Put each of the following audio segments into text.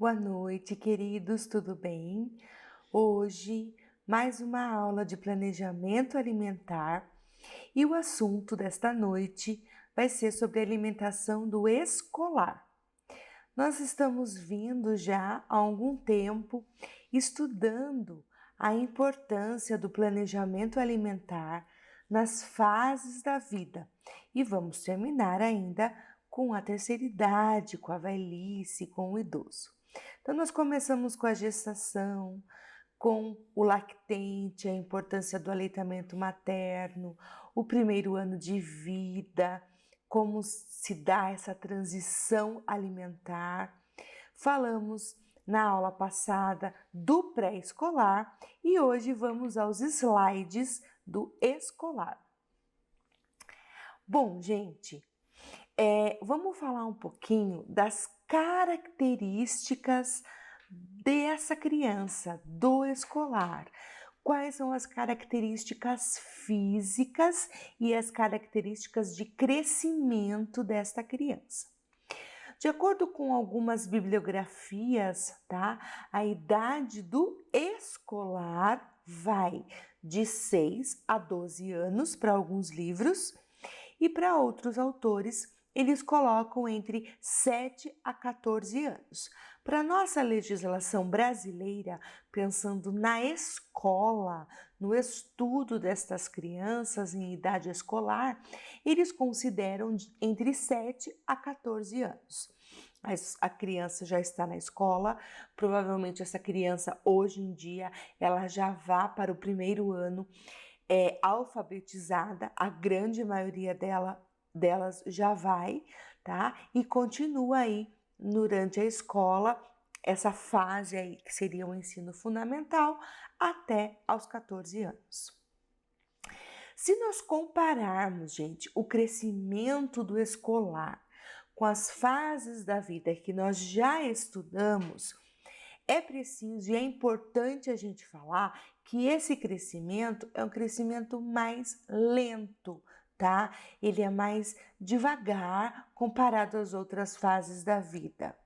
Boa noite, queridos, tudo bem? Hoje, mais uma aula de planejamento alimentar e o assunto desta noite vai ser sobre a alimentação do escolar. Nós estamos vindo já há algum tempo estudando a importância do planejamento alimentar nas fases da vida e vamos terminar ainda com a terceira idade, com a velhice, com o idoso. Então, nós começamos com a gestação, com o lactente, a importância do aleitamento materno, o primeiro ano de vida, como se dá essa transição alimentar. Falamos na aula passada do pré-escolar e hoje vamos aos slides do escolar. Bom, gente, vamos falar um pouquinho das características dessa criança, do escolar. Quais são as características físicas e as características de crescimento desta criança? De acordo com algumas bibliografias, tá? A idade do escolar vai de 6 a 12 anos para alguns livros e para outros autores eles colocam entre 7 a 14 anos. Para nossa legislação brasileira, pensando na escola, no estudo destas crianças em idade escolar, eles consideram entre 7 a 14 anos. Mas a criança já está na escola, provavelmente essa criança hoje em dia ela já vá para o primeiro ano alfabetizada, a grande maioria delas já vai, tá? E continua aí durante a escola, essa fase aí que seria o ensino fundamental até aos 14 anos. Se nós compararmos, gente, o crescimento do escolar com as fases da vida que nós já estudamos, é preciso e é importante a gente falar que esse crescimento é um crescimento mais lento, tá? Ele é mais devagar comparado às outras fases da vida.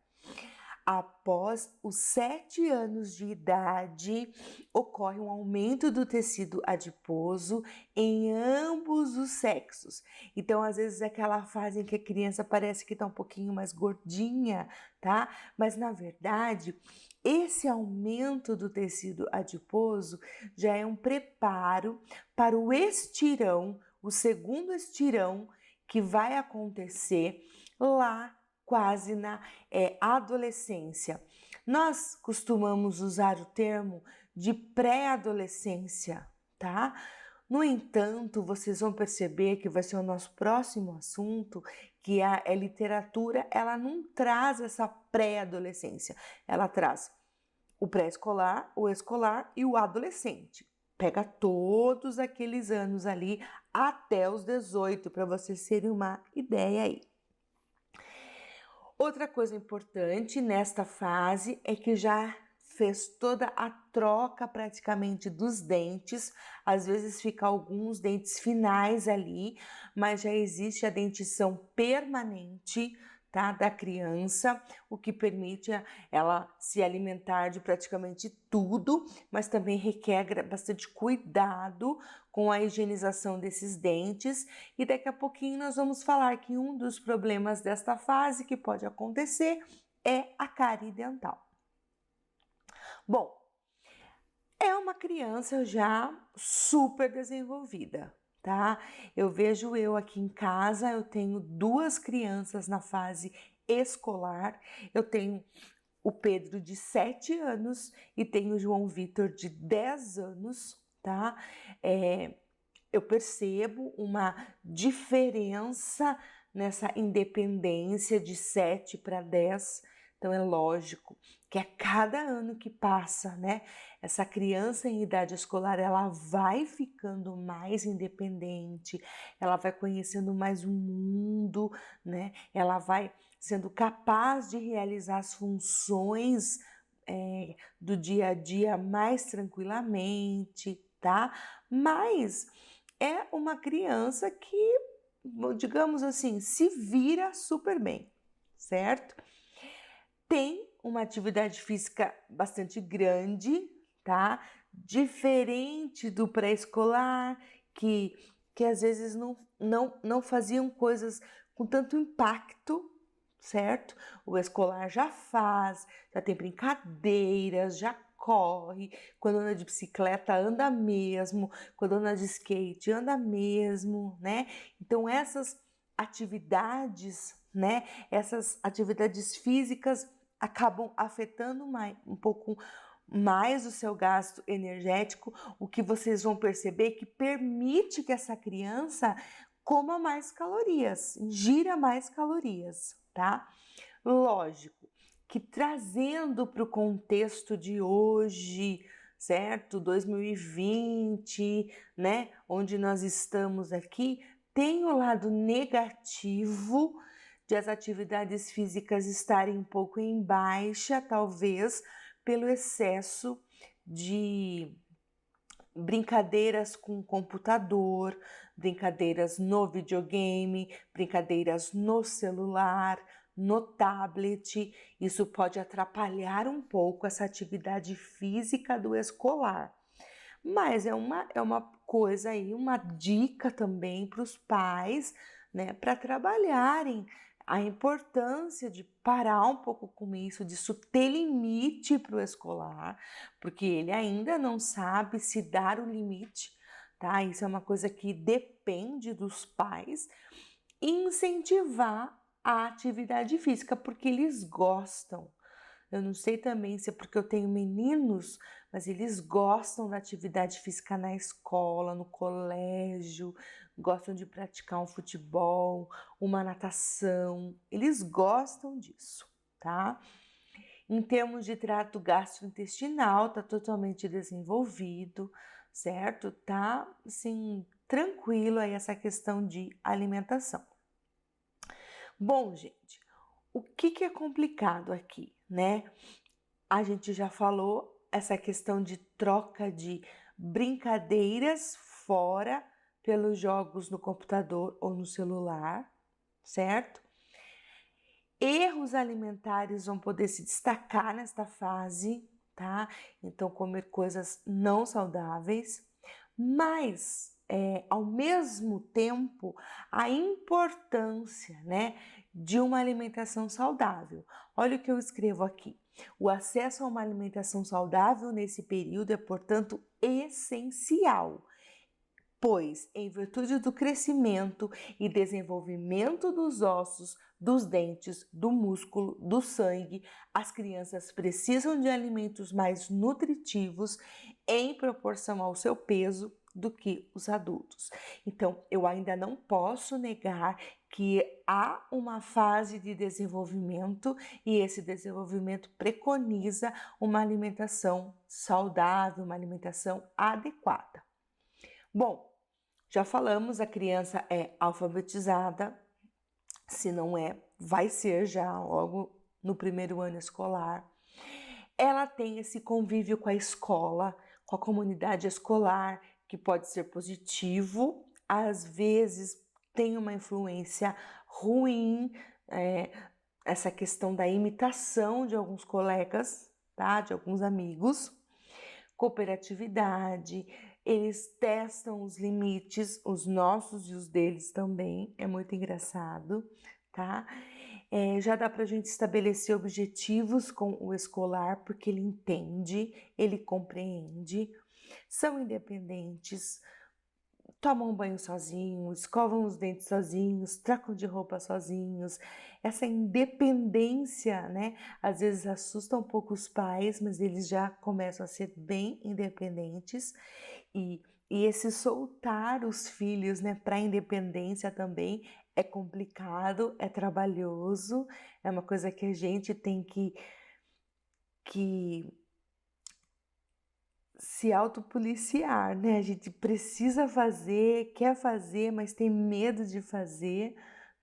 Após os 7 anos de idade, ocorre um aumento do tecido adiposo em ambos os sexos. Então, às vezes, é aquela fase em que a criança parece que está um pouquinho mais gordinha, tá? Mas, na verdade, esse aumento do tecido adiposo já é um preparo para o estirão, o segundo estirão que vai acontecer lá quase na adolescência. Nós costumamos usar o termo de pré-adolescência, tá? No entanto, vocês vão perceber que vai ser o nosso próximo assunto, que a literatura, ela não traz essa pré-adolescência, ela traz o pré-escolar, o escolar e o adolescente. Pega todos aqueles anos ali até os 18, para vocês terem uma ideia aí. Outra coisa importante nesta fase é que já fez toda a troca praticamente dos dentes, às vezes fica alguns dentes finais ali, mas já existe a dentição permanente, tá, da criança, o que permite ela se alimentar de praticamente tudo, mas também requer bastante cuidado com a higienização desses dentes. E daqui a pouquinho nós vamos falar que um dos problemas desta fase que pode acontecer é a cárie dental. Bom, é uma criança já super desenvolvida, tá? Eu vejo aqui em casa, eu tenho 2 crianças na fase escolar, eu tenho o Pedro de 7 anos e tenho o João Vitor de 10 anos, tá? Eu percebo uma diferença nessa independência de 7 para 10. Então, é lógico que a cada ano que passa, né, essa criança em idade escolar, ela vai ficando mais independente, ela vai conhecendo mais o mundo, né, ela vai sendo capaz de realizar as funções do dia a dia mais tranquilamente, tá? Mas é uma criança que, digamos assim, se vira super bem, certo? Tem uma atividade física bastante grande, tá? Diferente do pré-escolar, que às vezes não faziam coisas com tanto impacto, certo? O escolar já faz, já tem brincadeiras, já corre, quando anda de bicicleta anda mesmo, quando anda de skate anda mesmo, né? Então essas atividades, né? Essas atividades físicas acabam afetando um pouco mais o seu gasto energético, o que vocês vão perceber que permite que essa criança coma mais calorias, ingira mais calorias, tá? Lógico que trazendo para o contexto de hoje, certo? 2020, né? Onde nós estamos aqui, tem o lado negativo de as atividades físicas estarem um pouco em baixa, talvez pelo excesso de brincadeiras com computador, brincadeiras no videogame, brincadeiras no celular, no tablet. Isso pode atrapalhar um pouco essa atividade física do escolar. Mas é uma coisa aí, uma dica também para os pais, né, para trabalharem a importância de parar um pouco com isso ter limite para o escolar, porque ele ainda não sabe se dar o limite, tá? Isso é uma coisa que depende dos pais, e incentivar a atividade física, porque eles gostam. Eu não sei também se é porque eu tenho meninos, mas eles gostam da atividade física na escola, no colégio, gostam de praticar um futebol, uma natação, eles gostam disso, tá? Em termos de trato gastrointestinal, tá totalmente desenvolvido, certo? Tá, assim, tranquilo aí essa questão de alimentação. Bom, gente, o que é complicado aqui, né? A gente já falou essa questão de troca de brincadeiras fora pelos jogos no computador ou no celular, certo? Erros alimentares vão poder se destacar nesta fase, tá? Então, comer coisas não saudáveis, mas ao mesmo tempo a importância, né, de uma alimentação saudável. Olha o que eu escrevo aqui. O acesso a uma alimentação saudável nesse período é, portanto, essencial, pois, em virtude do crescimento e desenvolvimento dos ossos, dos dentes, do músculo, do sangue, as crianças precisam de alimentos mais nutritivos em proporção ao seu peso do que os adultos. Então, eu ainda não posso negar que há uma fase de desenvolvimento e esse desenvolvimento preconiza uma alimentação saudável, uma alimentação adequada. Bom, já falamos, a criança é alfabetizada, se não é, vai ser já logo no primeiro ano escolar. Ela tem esse convívio com a escola, com a comunidade escolar, que pode ser positivo, às vezes tem uma influência ruim, essa questão da imitação de alguns colegas, tá? De alguns amigos. Cooperatividade, eles testam os limites, os nossos e os deles também, é muito engraçado, tá? Já dá para a gente estabelecer objetivos com o escolar, porque ele entende, ele compreende, são independentes, tomam banho sozinhos, escovam os dentes sozinhos, trocam de roupa sozinhos. Essa independência, né? Às vezes assusta um pouco os pais, mas eles já começam a ser bem independentes. E esse soltar os filhos, né, para a independência também é complicado, é trabalhoso, é uma coisa que a gente tem que se autopoliciar, né? A gente precisa fazer, quer fazer, mas tem medo de fazer,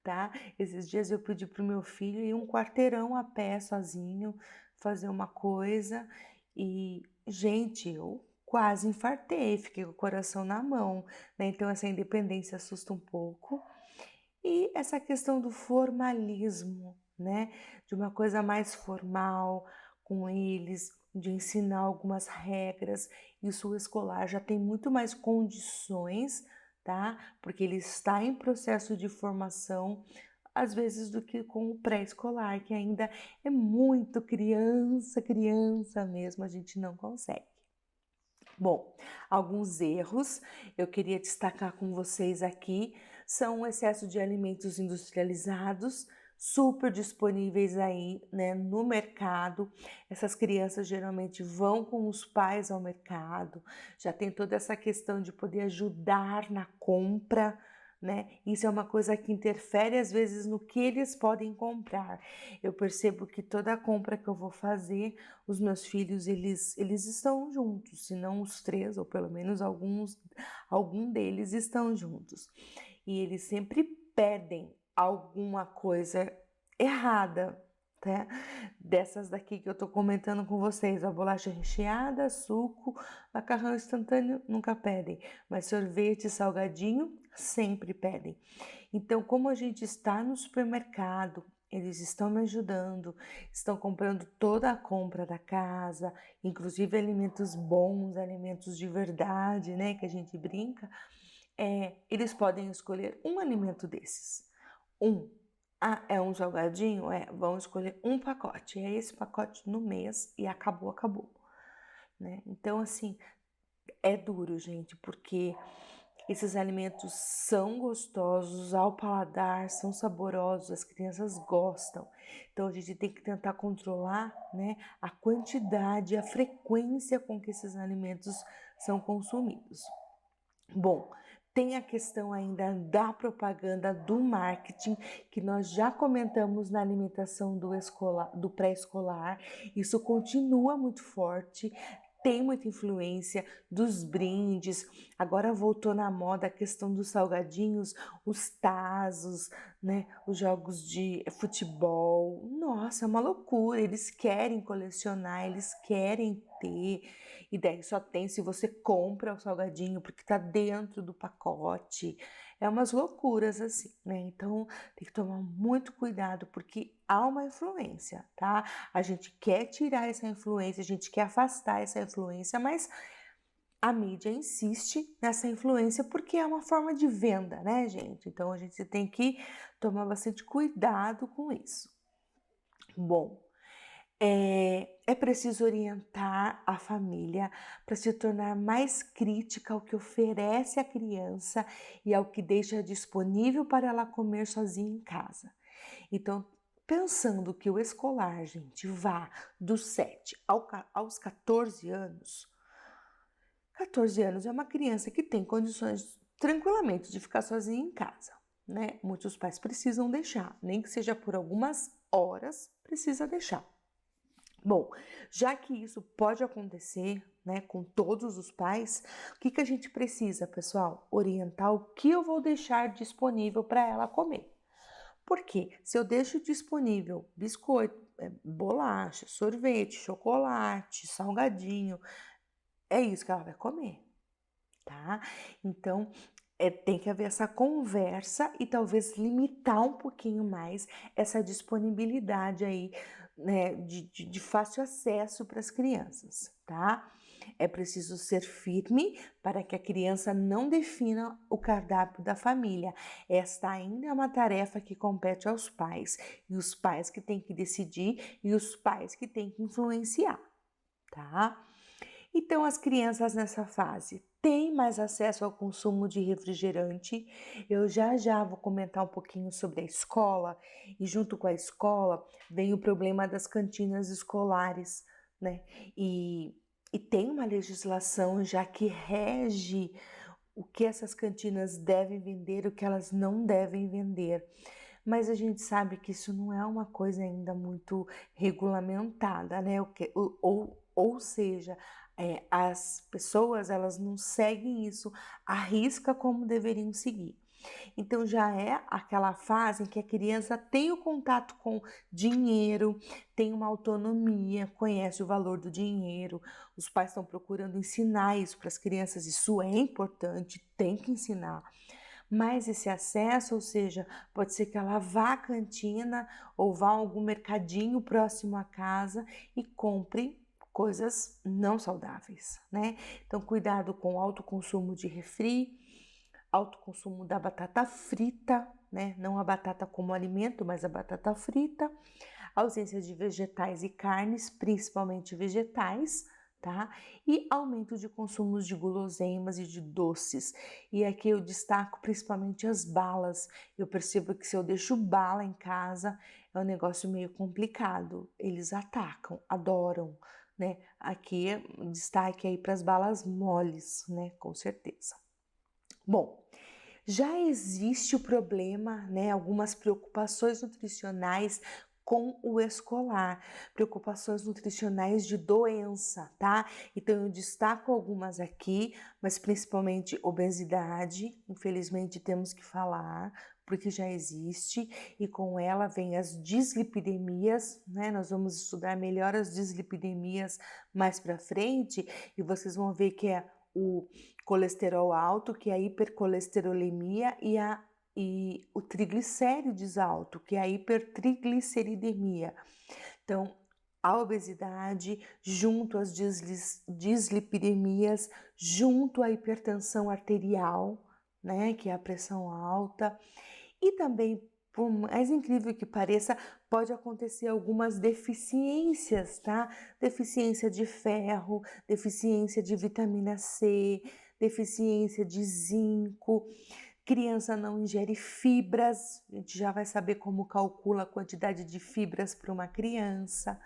tá? Esses dias eu pedi pro meu filho ir um quarteirão a pé sozinho, fazer uma coisa e, gente, eu quase infartei, fiquei com o coração na mão, né? Então essa independência assusta um pouco. E essa questão do formalismo, né, de uma coisa mais formal com eles, de ensinar algumas regras, isso o escolar já tem muito mais condições, tá, porque ele está em processo de formação, às vezes, do que com o pré-escolar, que ainda é muito criança, criança mesmo, a gente não consegue. Bom, alguns erros eu queria destacar com vocês aqui são o excesso de alimentos industrializados, super disponíveis aí, né, no mercado. Essas crianças geralmente vão com os pais ao mercado, já tem toda essa questão de poder ajudar na compra, né? Isso é uma coisa que interfere às vezes no que eles podem comprar. Eu percebo que toda a compra que eu vou fazer, os meus filhos, eles estão juntos, se não os três, ou pelo menos algum deles estão juntos. E eles sempre pedem alguma coisa errada, tá? Dessas daqui que eu tô comentando com vocês, a bolacha recheada, suco, macarrão instantâneo, nunca pedem, mas sorvete, salgadinho, sempre pedem. Então, como a gente está no supermercado, eles estão me ajudando, estão comprando toda a compra da casa, inclusive alimentos bons, alimentos de verdade, né, que a gente brinca, eles podem escolher um alimento desses. Um. Ah, é um salgadinho? Vão escolher um pacote. É esse pacote no mês e acabou, acabou. Né? Então, assim, é duro, gente, porque esses alimentos são gostosos ao paladar, são saborosos, as crianças gostam. Então a gente tem que tentar controlar, né, a quantidade, a frequência com que esses alimentos são consumidos. Bom, tem a questão ainda da propaganda, do marketing, que nós já comentamos na alimentação do pré-escolar. Isso continua muito forte, tem muita influência dos brindes. Agora voltou na moda a questão dos salgadinhos, os tazos, né? Os jogos de futebol. Nossa, é uma loucura. Eles querem colecionar, eles querem ter. E daí só tem se você compra o salgadinho, porque tá dentro do pacote. É umas loucuras assim, né? Então tem que tomar muito cuidado, porque há uma influência, tá? A gente quer tirar essa influência, a gente quer afastar essa influência, mas a mídia insiste nessa influência porque é uma forma de venda, né, gente? Então a gente tem que tomar bastante cuidado com isso. Bom, é preciso orientar a família para se tornar mais crítica ao que oferece à criança e ao que deixa disponível para ela comer sozinha em casa. Então, pensando que o escolar, gente, vá dos 7 aos 14 anos, 14 anos é uma criança que tem condições tranquilamente de ficar sozinha em casa, né? Muitos pais precisam deixar, nem que seja por algumas horas, precisa deixar. Bom, já que isso pode acontecer, né, com todos os pais, o que a gente precisa, pessoal? Orientar o que eu vou deixar disponível para ela comer. Porque se eu deixo disponível biscoito, bolacha, sorvete, chocolate, salgadinho, é isso que ela vai comer, tá? Então, tem que haver essa conversa e talvez limitar um pouquinho mais essa disponibilidade aí, né, de fácil acesso para as crianças, tá? É preciso ser firme para que a criança não defina o cardápio da família. Esta ainda é uma tarefa que compete aos pais, e os pais que têm que decidir e os pais que têm que influenciar, tá? Então, as crianças nessa fase têm mais acesso ao consumo de refrigerante. Eu já vou comentar um pouquinho sobre a escola, e junto com a escola vem o problema das cantinas escolares, né? E tem uma legislação já que rege o que essas cantinas devem vender, o que elas não devem vender. Mas a gente sabe que isso não é uma coisa ainda muito regulamentada, né? Ou seja, as pessoas elas não seguem isso à risca como deveriam seguir. Então já é aquela fase em que a criança tem o contato com dinheiro, tem uma autonomia, conhece o valor do dinheiro. Os pais estão procurando ensinar isso para as crianças, isso é importante, tem que ensinar. mais esse acesso, ou seja, pode ser que ela vá à cantina ou vá a algum mercadinho próximo à casa e compre coisas não saudáveis, né? Então, cuidado com o alto consumo de refri, alto consumo da batata frita, né? Não a batata como alimento, mas a batata frita, ausência de vegetais e carnes, principalmente vegetais, tá? E aumento de consumos de guloseimas e de doces. E aqui eu destaco principalmente as balas. Eu percebo que se eu deixo bala em casa, é um negócio meio complicado. Eles atacam, adoram, né? Aqui destaque aí para as balas moles, né? Com certeza. Bom, já existe o problema, né, algumas preocupações nutricionais com o escolar, preocupações nutricionais de doença, tá? Então eu destaco algumas aqui, mas principalmente obesidade, infelizmente temos que falar, porque já existe, e com ela vem as dislipidemias, né? Nós vamos estudar melhor as dislipidemias mais para frente, e vocês vão ver que é o colesterol alto, que é a hipercolesterolemia, e o triglicérides alto, que é a hipertrigliceridemia. Então, a obesidade, junto às dislipidemias, junto à hipertensão arterial, né, que é a pressão alta, e também, por mais incrível que pareça, pode acontecer algumas deficiências, tá? Deficiência de ferro, deficiência de vitamina C, deficiência de zinco, criança não ingere fibras, a gente já vai saber como calcula a quantidade de fibras para uma criança,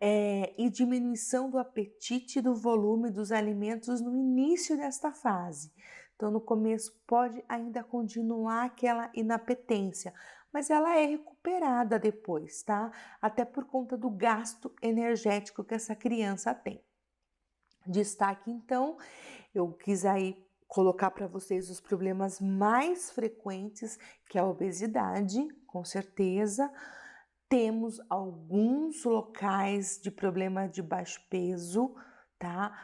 e diminuição do apetite e do volume dos alimentos no início desta fase. Então, no começo pode ainda continuar aquela inapetência, mas ela é recuperada depois, tá? Até por conta do gasto energético que essa criança tem. Destaque, então, eu quis aí colocar para vocês os problemas mais frequentes, que é a obesidade, com certeza. Temos alguns locais de problema de baixo peso, tá?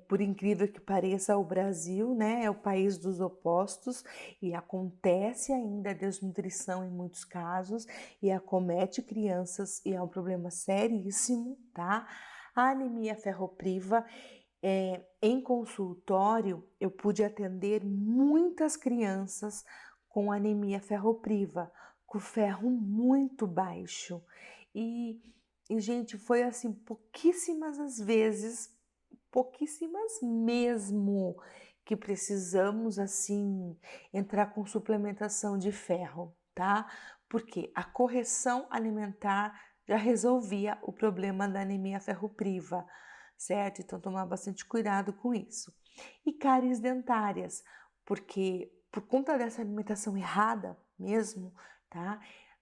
Por incrível que pareça, o Brasil, né, é o país dos opostos e acontece ainda a desnutrição em muitos casos e acomete crianças e é um problema seríssimo, tá? A anemia ferropriva, em consultório, eu pude atender muitas crianças com anemia ferropriva, com ferro muito baixo. Gente, foi assim, pouquíssimas as vezes, pouquíssimas mesmo, que precisamos assim entrar com suplementação de ferro, tá? Porque a correção alimentar já resolvia o problema da anemia ferropriva, certo? Então tomar bastante cuidado com isso. E cáries dentárias, porque por conta dessa alimentação errada mesmo, tá?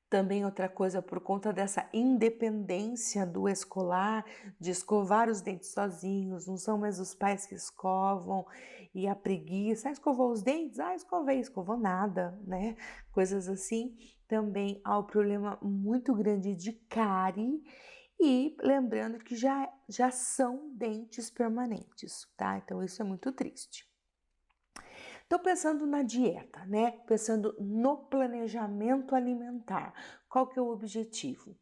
Também outra coisa, por conta dessa independência do escolar, de escovar os dentes sozinhos, não são mais os pais que escovam, e a preguiça, escovou os dentes? Escovei, escovou nada, né? Coisas assim. Também há o problema muito grande de cárie, e lembrando que já são dentes permanentes, tá? Então isso é muito triste. Estou pensando na dieta, né? Pensando no planejamento alimentar. Qual que é o objetivo?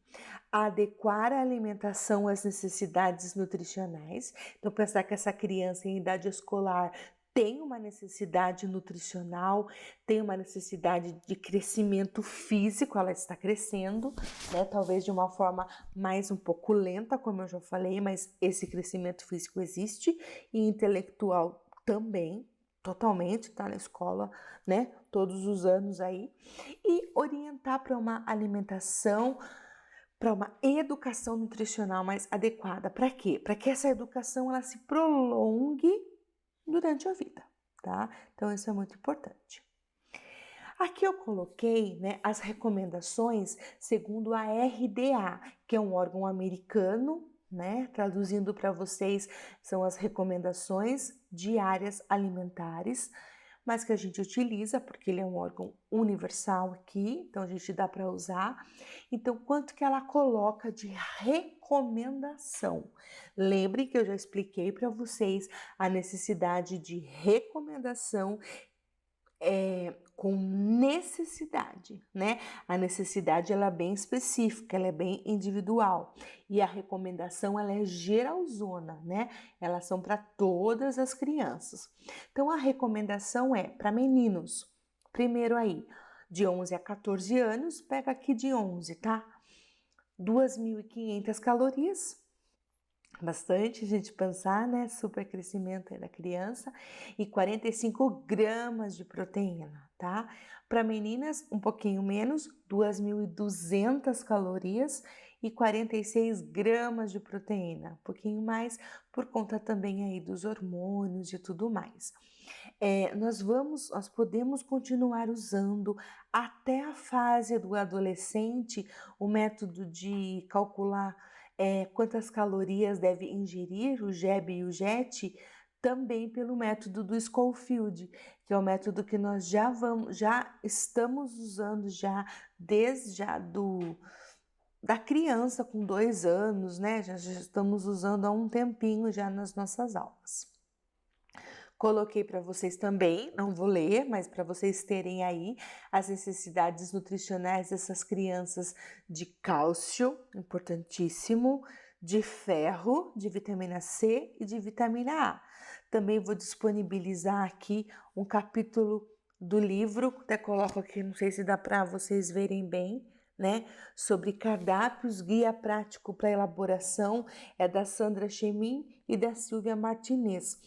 Adequar a alimentação às necessidades nutricionais. Então, pensar que essa criança em idade escolar tem uma necessidade nutricional, tem uma necessidade de crescimento físico, ela está crescendo, né? Talvez de uma forma mais um pouco lenta, como eu já falei, mas esse crescimento físico existe, e intelectual também, totalmente, tá na escola, né? Todos os anos aí, e orientar para uma alimentação, para uma educação nutricional mais adequada. Para quê? Para que essa educação ela se prolongue durante a vida, tá? Então isso é muito importante. Aqui eu coloquei, né, as recomendações segundo a RDA, que é um órgão americano, né? Traduzindo para vocês, são as recomendações diárias alimentares, mas que a gente utiliza porque ele é um órgão universal aqui, então a gente dá para usar. Então, quanto que ela coloca de recomendação? Lembre que eu já expliquei para vocês a necessidade de recomendação com necessidade, né? A necessidade ela é bem específica, ela é bem individual e a recomendação ela é geralzona, né? Elas são para todas as crianças. Então a recomendação é para meninos. Primeiro aí, de 11 a 14 anos, pega aqui de 11, tá? 2.500 calorias. Bastante a gente pensar, né? Super crescimento aí da criança e 45 gramas de proteína, tá? Para meninas, um pouquinho menos, 2.200 calorias e 46 gramas de proteína, um pouquinho mais por conta também aí dos hormônios e tudo mais. Nós podemos continuar usando até a fase do adolescente o método de calcular quantas calorias deve ingerir o GEB e o GET, também pelo método do Schofield, que é o método que nós já estamos usando desde da criança com 2 anos, né? Já estamos usando há um tempinho já nas nossas aulas. Coloquei para vocês também, não vou ler, mas para vocês terem aí as necessidades nutricionais dessas crianças de cálcio, importantíssimo, de ferro, de vitamina C e de vitamina A. Também vou disponibilizar aqui um capítulo do livro, até coloco aqui, não sei se dá para vocês verem bem, né? Sobre cardápios, guia prático para elaboração, é da Sandra Chemin e da Silvia Martinez.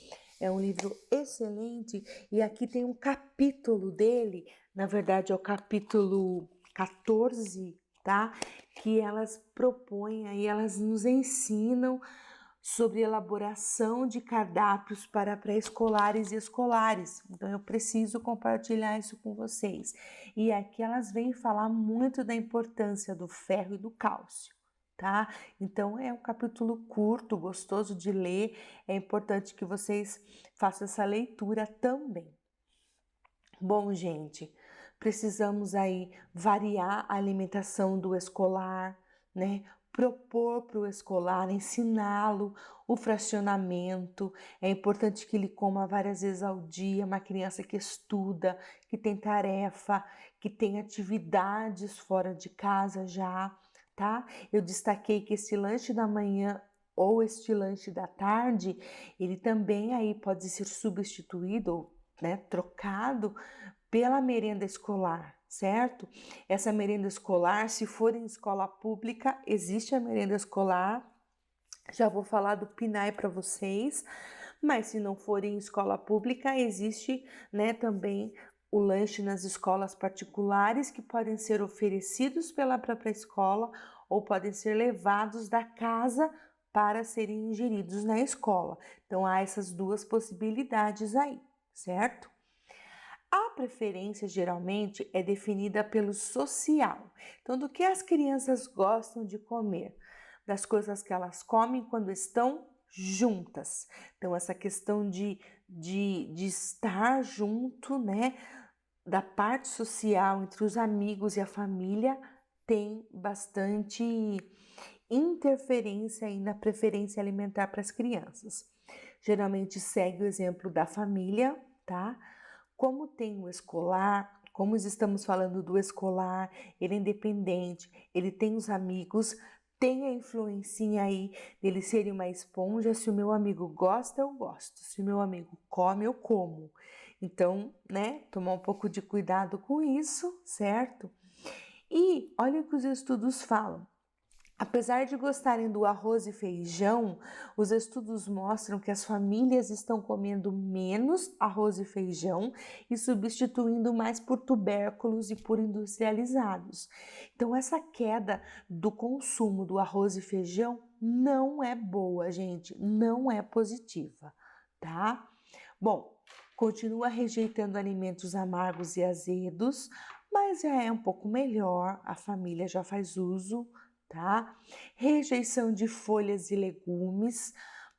É um livro excelente e aqui tem um capítulo dele, na verdade é o capítulo 14, tá? Que elas propõem aí, elas nos ensinam sobre elaboração de cardápios para pré-escolares e escolares. Então eu preciso compartilhar isso com vocês. E aqui elas vêm falar muito da importância do ferro e do cálcio. Tá? Então é um capítulo curto, gostoso de ler, é importante que vocês façam essa leitura também. Bom, gente, precisamos aí variar a alimentação do escolar, né? Propor para o escolar, ensiná-lo o fracionamento. É importante que ele coma várias vezes ao dia, uma criança que estuda, que tem tarefa, que tem atividades fora de casa já, tá? Eu destaquei que esse lanche da manhã ou este lanche da tarde, ele também aí pode ser substituído, né, trocado pela merenda escolar, certo? Essa merenda escolar, se for em escola pública, existe a merenda escolar. Já vou falar do PNAE para vocês, mas se não for em escola pública, existe, né, também o lanche nas escolas particulares que podem ser oferecidos pela própria escola ou podem ser levados da casa para serem ingeridos na escola. Então há essas duas possibilidades aí, certo? A preferência geralmente é definida pelo social. Então, do que as crianças gostam de comer? Das coisas que elas comem quando estão juntas. Então, essa questão de estar junto, né? Da parte social entre os amigos e a família tem bastante interferência aí na preferência alimentar para as crianças. Geralmente segue o exemplo da família, tá? Como tem o escolar, como estamos falando do escolar, ele é independente, ele tem os amigos, tem a influência aí dele ser uma esponja. Se o meu amigo gosta, eu gosto. Se o meu amigo come, eu como. Então, né, tomar um pouco de cuidado com isso, certo? E olha o que os estudos falam. Apesar de gostarem do arroz e feijão, os estudos mostram que as famílias estão comendo menos arroz e feijão e substituindo mais por tubérculos e por industrializados. Então, essa queda do consumo do arroz e feijão não é boa, gente, não é positiva, tá? Bom, continua rejeitando alimentos amargos e azedos, mas já é um pouco melhor, a família já faz uso, tá? Rejeição de folhas e legumes,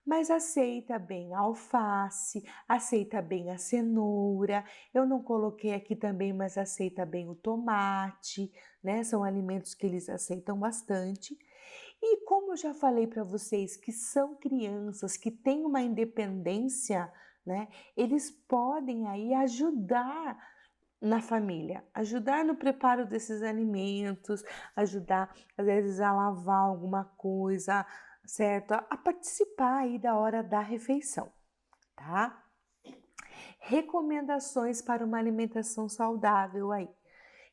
mas aceita bem a alface, aceita bem a cenoura. Eu não coloquei aqui também, mas aceita bem o tomate, né? São alimentos que eles aceitam bastante. E como eu já falei para vocês que são crianças que têm uma independência, né? Eles podem aí ajudar na família, ajudar no preparo desses alimentos, ajudar às vezes a lavar alguma coisa, certo? A participar aí da hora da refeição, tá? Recomendações para uma alimentação saudável aí.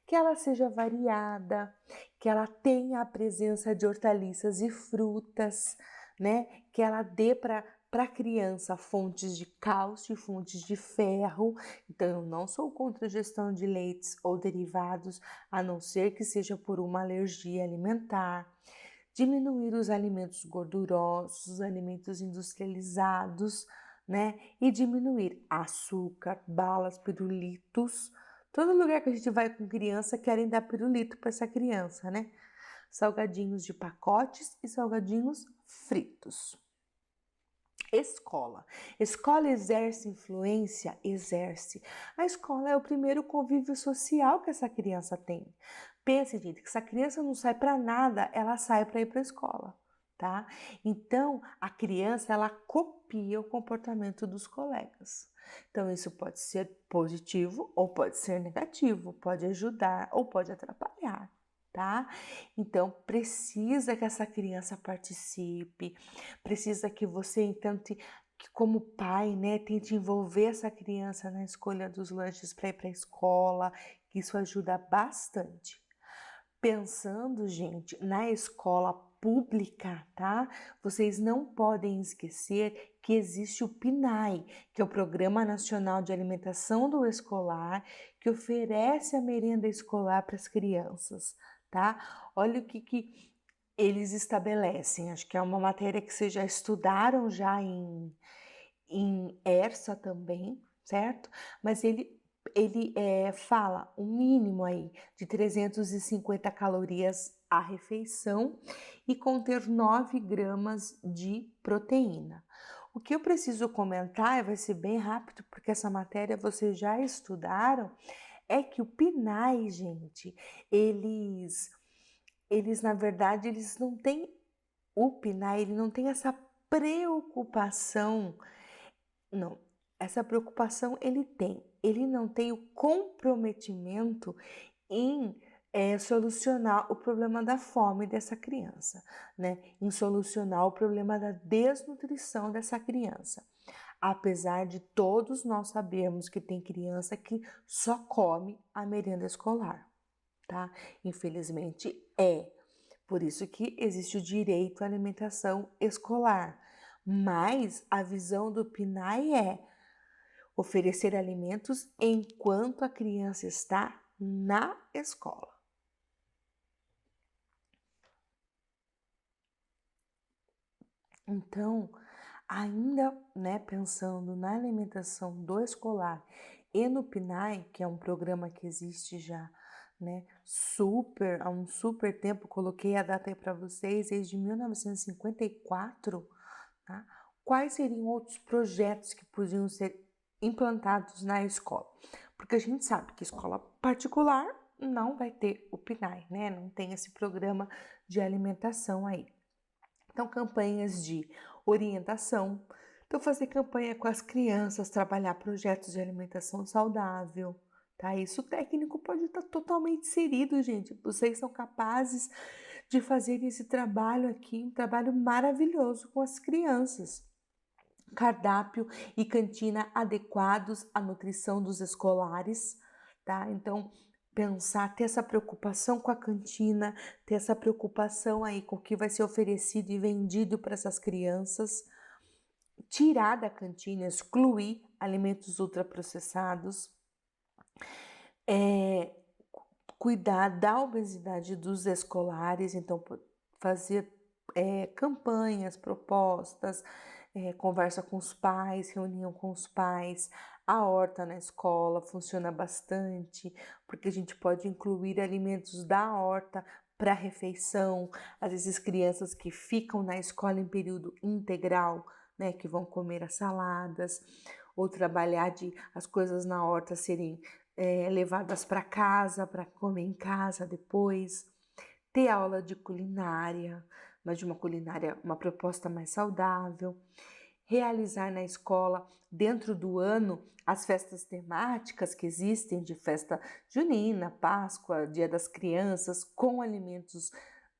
Que ela seja variada, que ela tenha a presença de hortaliças e frutas, né? Que ela dê para a criança fontes de cálcio e fontes de ferro. Então, eu não sou contra a ingestão de leites ou derivados, a não ser que seja por uma alergia alimentar. Diminuir os alimentos gordurosos, os alimentos industrializados, né? E diminuir açúcar, balas, pirulitos. Todo lugar que a gente vai com criança querem dar pirulito para essa criança, né? Salgadinhos de pacotes e salgadinhos fritos. Escola. Escola exerce influência? Exerce. A escola é o primeiro convívio social que essa criança tem. Pense, gente, que essa criança não sai para nada, ela sai para ir para a escola, tá? Então, a criança, ela copia o comportamento dos colegas. Então, isso pode ser positivo ou pode ser negativo, pode ajudar ou pode atrapalhar, tá? Então, precisa que essa criança participe, precisa que você tente, que como pai, né, tente envolver essa criança na escolha dos lanches para ir para a escola, que isso ajuda bastante. Pensando, gente, na escola pública, tá? Vocês não podem esquecer que existe o PNAE, que é o Programa Nacional de Alimentação do Escolar, que oferece a merenda escolar para as crianças, tá? Olha o que eles estabelecem. Acho que é uma matéria que vocês já estudaram já em ERSA também, certo? Mas ele fala um mínimo aí de 350 calorias a refeição e conter 9 gramas de proteína. O que eu preciso comentar, vai ser bem rápido, porque essa matéria vocês já estudaram, é que o PNAE, gente, eles na verdade, eles não têm, o PNAE, ele não tem essa preocupação, não, essa preocupação ele não tem o comprometimento em solucionar o problema da fome dessa criança, né? Em solucionar o problema da desnutrição dessa criança. Apesar de todos nós sabermos que tem criança que só come a merenda escolar, tá? Infelizmente é. Por isso que existe o direito à alimentação escolar. Mas a visão do PNAE é oferecer alimentos enquanto a criança está na escola. Então, ainda, né, pensando na alimentação do escolar e no PNAE, que é um programa que existe já, né, há um super tempo, coloquei a data aí para vocês, desde 1954, tá? Quais seriam outros projetos que podiam ser implantados na escola? Porque a gente sabe que escola particular não vai ter o PNAE, né? Não tem esse programa de alimentação aí. Então, campanhas de orientação. Então, fazer campanha com as crianças, trabalhar projetos de alimentação saudável, tá? Isso o técnico pode estar totalmente inserido, gente. Vocês são capazes de fazer esse trabalho aqui, um trabalho maravilhoso com as crianças. Cardápio e cantina adequados à nutrição dos escolares, tá? Então, pensar, ter essa preocupação com a cantina, ter essa preocupação aí com o que vai ser oferecido e vendido para essas crianças, tirar da cantina, excluir alimentos ultraprocessados, é, cuidar da obesidade dos escolares, então fazer campanhas, propostas, conversa com os pais, reunião com os pais. A horta na escola funciona bastante, porque a gente pode incluir alimentos da horta para refeição. Às vezes crianças que ficam na escola em período integral, né, que vão comer as saladas, ou trabalhar de as coisas na horta serem levadas para casa, para comer em casa depois. Ter aula de culinária, mas de uma culinária, uma proposta mais saudável. realizar na escola, dentro do ano, as festas temáticas que existem, de festa junina, Páscoa, Dia das Crianças, com alimentos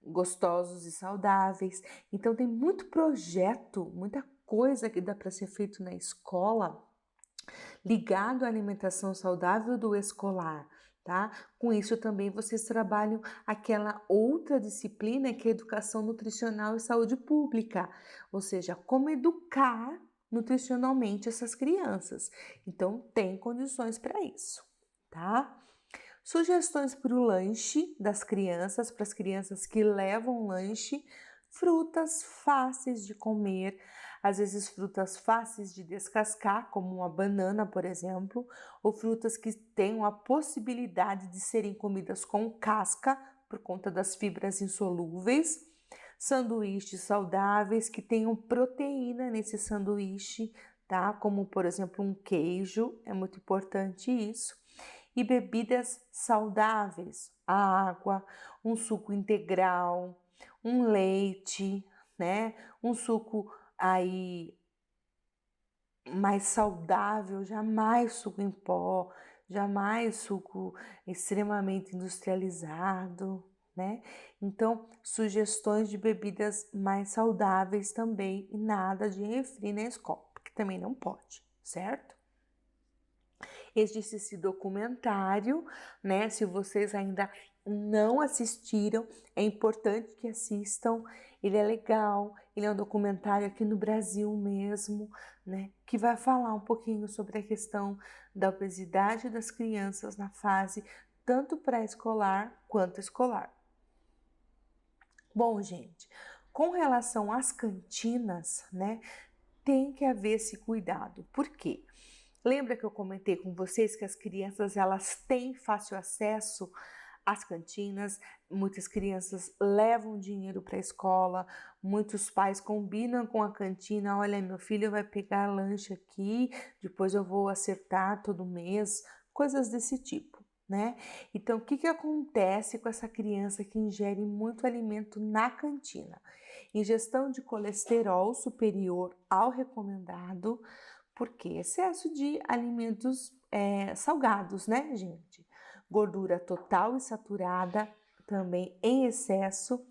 gostosos e saudáveis. Então tem muito projeto, muita coisa que dá para ser feito na escola ligado à alimentação saudável do escolar, tá? Com isso também vocês trabalham aquela outra disciplina que é educação nutricional e saúde pública, ou seja, como educar nutricionalmente essas crianças. Então tem condições para isso, tá? Sugestões para o lanche das crianças, para as crianças que levam lanche, frutas fáceis de comer, às vezes frutas fáceis de descascar, como uma banana, por exemplo, ou frutas que tenham a possibilidade de serem comidas com casca, por conta das fibras insolúveis, sanduíches saudáveis que tenham proteína nesse sanduíche, tá? Como, por exemplo, um queijo, é muito importante isso, e bebidas saudáveis, água, um suco integral, um leite, né? Um suco aí mais saudável, jamais suco em pó, jamais suco extremamente industrializado, né? Então, sugestões de bebidas mais saudáveis também e nada de refri na escola, porque também não pode, certo? Existe esse documentário, né? Se vocês ainda não assistiram, é importante que assistam. Ele é legal, ele é um documentário aqui no Brasil mesmo, né? Que vai falar um pouquinho sobre a questão da obesidade das crianças na fase tanto pré-escolar quanto escolar. Bom, gente, com relação às cantinas, né? Tem que haver esse cuidado. Por quê? Lembra que eu comentei com vocês que as crianças elas têm fácil acesso às cantinas, muitas crianças levam dinheiro para a escola, muitos pais combinam com a cantina, olha, meu filho vai pegar lanche aqui, depois eu vou acertar todo mês, coisas desse tipo, né? Então, o que acontece com essa criança que ingere muito alimento na cantina? Ingestão de colesterol superior ao recomendado, porque excesso de alimentos salgados, né, gente? Gordura total e saturada também em excesso,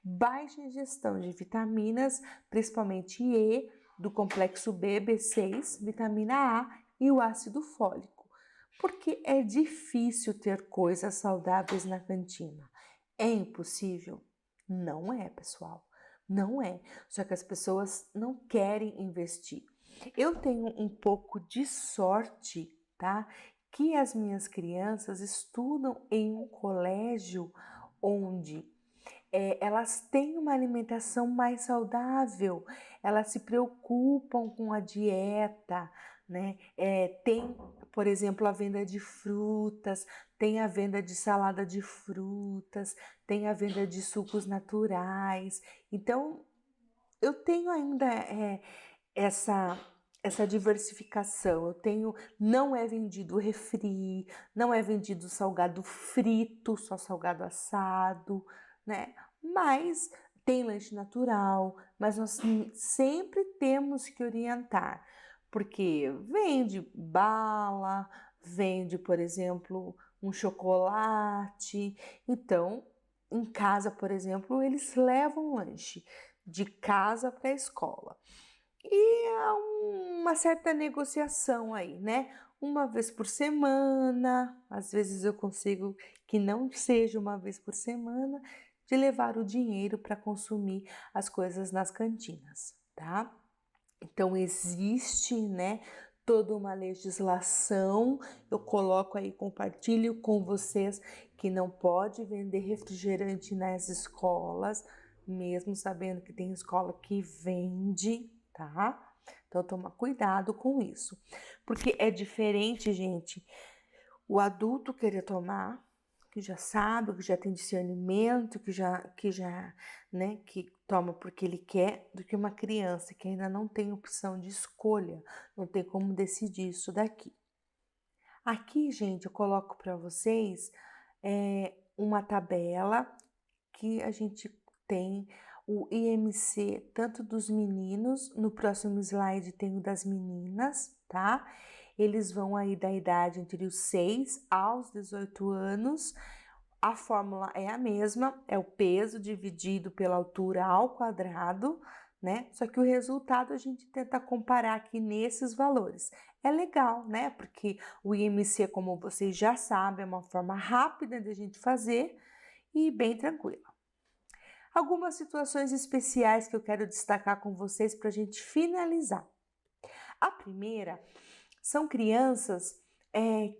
baixa ingestão de vitaminas, principalmente E, do complexo B, B6, vitamina A e o ácido fólico. Porque é difícil ter coisas saudáveis na cantina. É impossível? Não é, pessoal. Não é. Só que as pessoas não querem investir. Eu tenho um pouco de sorte, tá? Que as minhas crianças estudam em um colégio onde elas têm uma alimentação mais saudável, elas se preocupam com a dieta, né? Tem, por exemplo, a venda de frutas, tem a venda de salada de frutas, tem a venda de sucos naturais. Então, eu tenho ainda essa diversificação. Eu tenho, não é vendido refri, não é vendido salgado frito, só salgado assado, né? Mas tem lanche natural, mas nós sempre temos que orientar, porque vende bala, vende, por exemplo, um chocolate. Então, em casa, por exemplo, eles levam lanche de casa para a escola. E há uma certa negociação aí, né? Uma vez por semana, às vezes eu consigo que não seja uma vez por semana, de levar o dinheiro para consumir as coisas nas cantinas, tá? Então existe, né, toda uma legislação. Eu coloco aí, compartilho com vocês que não pode vender refrigerante nas escolas, mesmo sabendo que tem escola que vende, tá? Então toma cuidado com isso, porque é diferente, gente, o adulto querer tomar, que já sabe, que já tem discernimento, né, que toma porque ele quer, do que uma criança que ainda não tem opção de escolha, não tem como decidir isso daqui. Aqui, gente, eu coloco para vocês uma tabela que a gente tem o IMC tanto dos meninos, no próximo slide tem o das meninas, tá? Eles vão aí da idade entre os 6 aos 18 anos. A fórmula é a mesma, é o peso dividido pela altura ao quadrado, né? Só que o resultado a gente tenta comparar aqui nesses valores. É legal, né? Porque o IMC, como vocês já sabem, é uma forma rápida de a gente fazer e bem tranquila. Algumas situações especiais que eu quero destacar com vocês para a gente finalizar. A primeira são crianças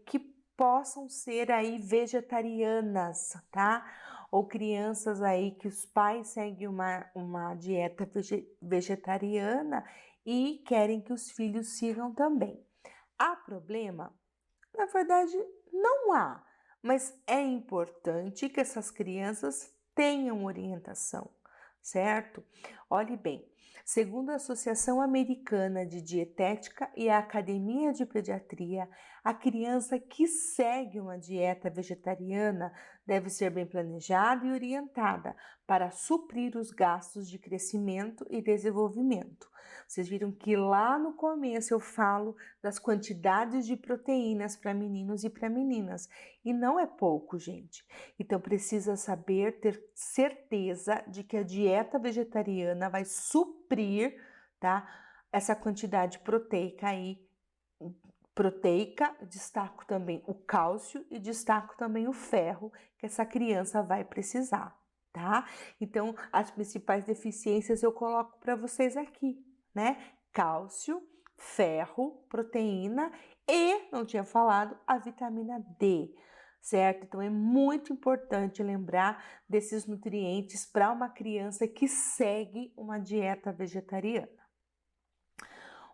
que possam ser aí vegetarianas, tá? Ou crianças aí que os pais seguem uma dieta vegetariana e querem que os filhos sigam também. Há problema? Na verdade, não há, mas é importante que essas crianças tenham orientação, certo? Olhe bem, segundo a Associação Americana de Dietética e a Academia de Pediatria, a criança que segue uma dieta vegetariana deve ser bem planejada e orientada para suprir os gastos de crescimento e desenvolvimento. Vocês viram que lá no começo eu falo das quantidades de proteínas para meninos e para meninas. E não é pouco, gente. Então precisa saber, ter certeza de que a dieta vegetariana vai suprir, tá? Essa quantidade proteica aí. Proteica, destaco também o cálcio e destaco também o ferro que essa criança vai precisar, tá? Então, as principais deficiências eu coloco para vocês aqui, né? Cálcio, ferro, proteína e, não tinha falado, a vitamina D, certo? Então, é muito importante lembrar desses nutrientes para uma criança que segue uma dieta vegetariana.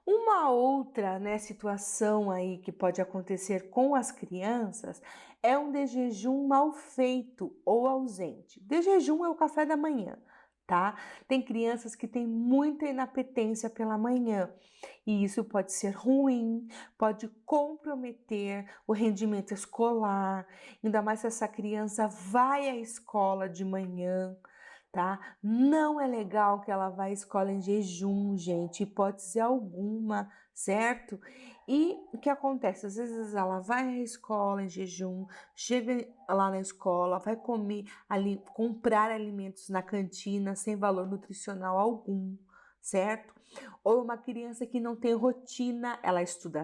Uma outra, né, situação aí que pode acontecer com as crianças é um de jejum mal feito ou ausente. De jejum é o café da manhã, tá? Tem crianças que têm muita inapetência pela manhã e isso pode ser ruim, pode comprometer o rendimento escolar, ainda mais se essa criança vai à escola de manhã. Tá? Não é legal que ela vá à escola em jejum, gente, hipótese alguma, certo? E o que acontece? Às vezes ela vai à escola em jejum, chega lá na escola, vai comer ali, comprar alimentos na cantina sem valor nutricional algum, certo? Ou uma criança que não tem rotina, ela estuda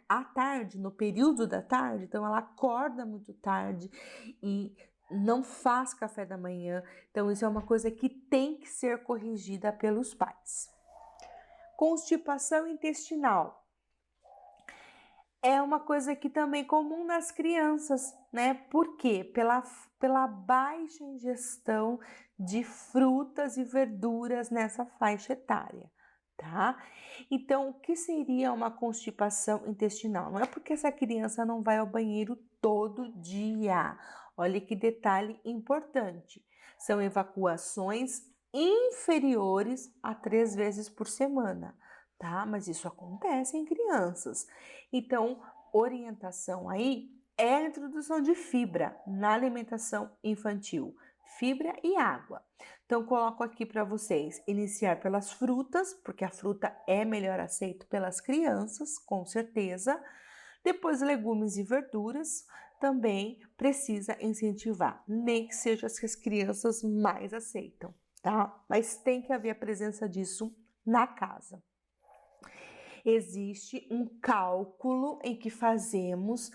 à tarde, no período da tarde, então ela acorda muito tarde e não faz café da manhã, então isso é uma coisa que tem que ser corrigida pelos pais. Constipação intestinal é uma coisa que também é comum nas crianças, né? Por quê? Pela baixa ingestão de frutas e verduras nessa faixa etária, tá? Então, o que seria uma constipação intestinal? Não é porque essa criança não vai ao banheiro todo dia. Olha que detalhe importante. São evacuações inferiores a 3 vezes por semana, tá? Mas isso acontece em crianças. Então, orientação aí é a introdução de fibra na alimentação infantil. Fibra e água. Então, coloco aqui para vocês iniciar pelas frutas, porque a fruta é melhor aceito pelas crianças, com certeza. Depois, legumes e verduras também precisa incentivar, nem que seja as que as crianças mais aceitam, tá? Mas tem que haver a presença disso na casa. Existe um cálculo em que fazemos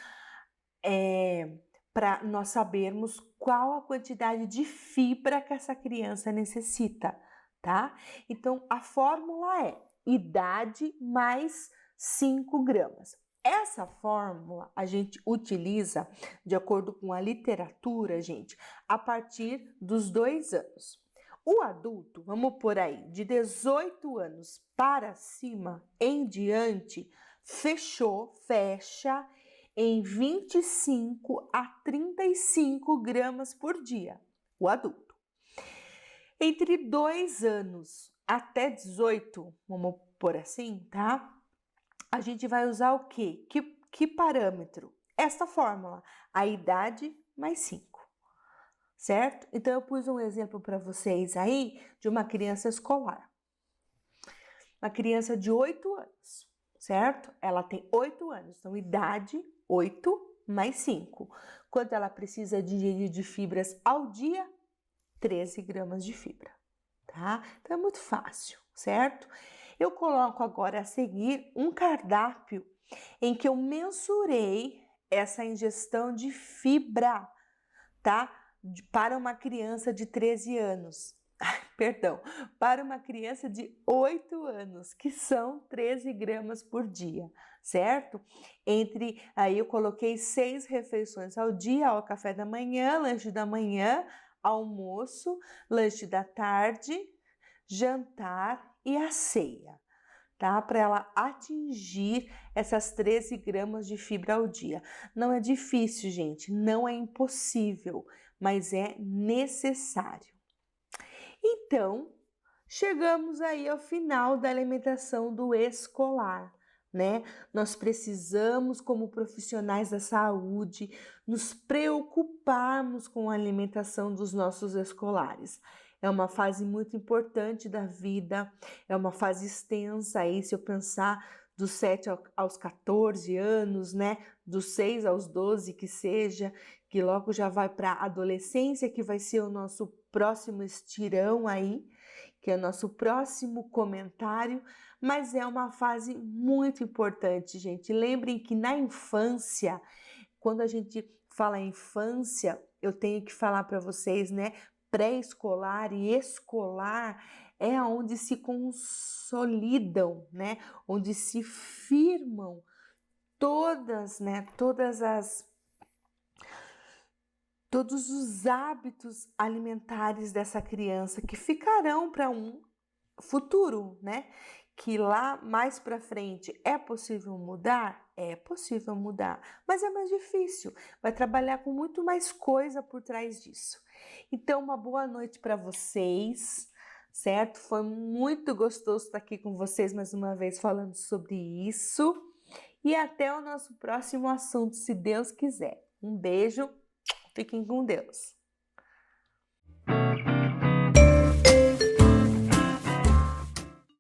para nós sabermos qual a quantidade de fibra que essa criança necessita, tá? Então, a fórmula é idade mais 5 gramas. Essa fórmula a gente utiliza, de acordo com a literatura, gente, a partir dos 2 anos. O adulto, vamos por aí, de 18 anos para cima, em diante, fecha em 25 a 35 gramas por dia, o adulto. Entre 2 anos até 18, vamos por assim, tá? A gente vai usar o quê? Que parâmetro? Esta fórmula, a idade mais 5, certo? Então eu pus um exemplo para vocês aí de uma criança escolar. Uma criança de 8 anos, certo? Ela tem 8 anos, então idade 8 mais 5. Quanto ela precisa de ingerir de fibras ao dia? 13 gramas de fibra, tá? Então é muito fácil, certo? Eu coloco agora a seguir um cardápio em que eu mensurei essa ingestão de fibra, tá? Para uma criança de 13 anos. Perdão, para uma criança de 8 anos, que são 13 gramas por dia, certo? Aí eu coloquei 6 refeições ao dia, ao café da manhã, lanche da manhã, almoço, lanche da tarde, jantar e a ceia, tá? Para ela atingir essas 13 gramas de fibra ao dia. Não é difícil, gente, não é impossível, mas é necessário. Então, chegamos aí ao final da alimentação do escolar, né? Nós precisamos, como profissionais da saúde, nos preocuparmos com a alimentação dos nossos escolares. É uma fase muito importante da vida, é uma fase extensa aí, se eu pensar dos 7 aos 14 anos, né? Dos 6 aos 12 que seja, que logo já vai para a adolescência, que vai ser o nosso próximo estirão aí, que é o nosso próximo comentário, mas é uma fase muito importante, gente. Lembrem que na infância, quando a gente fala em infância, eu tenho que falar para vocês, né? Pré-escolar e escolar é onde se consolidam, né? Onde se firmam todas, né? Todos os hábitos alimentares dessa criança que ficarão para um futuro, né? Que lá mais para frente é possível mudar? É possível mudar, mas é mais difícil. Vai trabalhar com muito mais coisa por trás disso. Então, uma boa noite para vocês, certo? Foi muito gostoso estar aqui com vocês mais uma vez falando sobre isso. E até o nosso próximo assunto, se Deus quiser. Um beijo, fiquem com Deus.